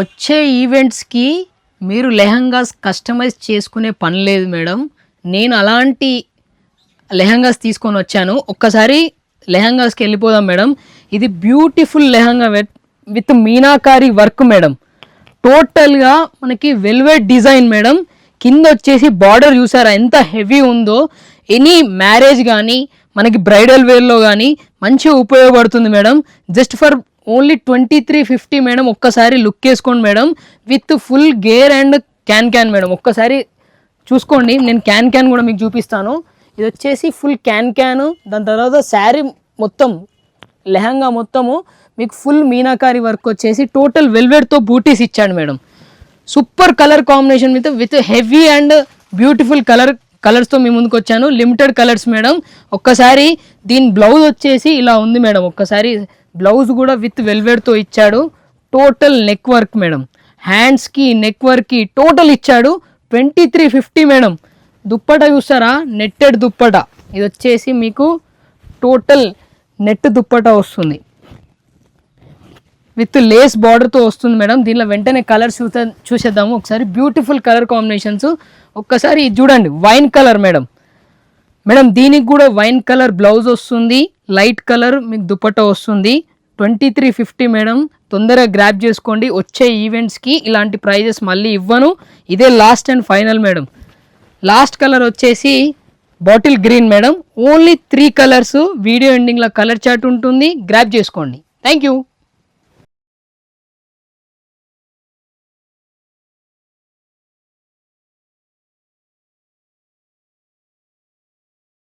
వచ్చే ఈవెంట్స్కి మీరు లెహంగాస్ కస్టమైజ్ చేసుకునే పని లేదు మేడం. నేను అలాంటి లెహంగాస్ తీసుకొని వచ్చాను. ఒక్కసారి లెహంగాస్కి వెళ్ళిపోదాం మేడం. ఇది beautiful lehenga with meenakari work madam. టోటల్గా మనకి వెల్వెట్ డిజైన్ మేడం. కింద వచ్చేసి బార్డర్ చూసారా ఎంత హెవీ ఉందో. ఎనీ మ్యారేజ్ కానీ మనకి బ్రైడల్ వేర్లో కానీ మంచిగా ఉపయోగపడుతుంది madam. Just for only 2350 madam. ఒక్కసారి లుక్ వేసుకోండి madam. With full gear and can madam. ఒక్కసారి చూసుకోండి. నేను క్యాన్ కూడా మీకు చూపిస్తాను. ఇది వచ్చేసి ఫుల్ క్యాన్. దాని తర్వాత శారీ మొత్తం లెహంగా మొత్తము మీకు ఫుల్ మీనాకారి వర్క్ వచ్చేసి టోటల్ వెల్వెట్తో బూటీస్ ఇచ్చాడు madam. Super colour combination with heavy and beautiful కలర్స్తో మీ ముందుకు వచ్చాను. Limited colours madam. ఒక్కసారి దీని బ్లౌజ్ వచ్చేసి ఇలా ఉంది మేడం. ఒక్కసారి బ్లౌజ్ కూడా విత్ వెల్వెట్తో ఇచ్చాడు. Total neck work madam. హ్యాండ్స్కి నెక్ వర్క్కి టోటల్ ఇచ్చాడు. 2350 మేడం. దుప్పట చూస్తారా, నెట్టెడ్ దుప్పట. ఇది వచ్చేసి మీకు టోటల్ నెట్ దుప్పట వస్తుంది విత్ లేస్ బార్డర్తో వస్తుంది మేడం. దీనిలో వెంటనే కలర్స్ చూసేద్దాము ఒకసారి. Beautiful colour combinations. ఒక్కసారి ఇది చూడండి, వైన్ కలర్ మేడం. దీనికి కూడా వైన్ కలర్ బ్లౌజ్ వస్తుంది. లైట్ కలర్ మీకు దుపట్ట వస్తుంది. 2350 మేడం. తొందరగా గ్రాప్ చేసుకోండి. వచ్చే ఈవెంట్స్కి ఇలాంటి ప్రైజెస్ మళ్ళీ ఇవ్వను. ఇదే last and final madam. Last colour వచ్చేసి bottle green madam. Only 3 colours. Video ఎండింగ్లో కలర్ చార్ట్ ఉంటుంది. గ్రాప్ చేసుకోండి. Thank you.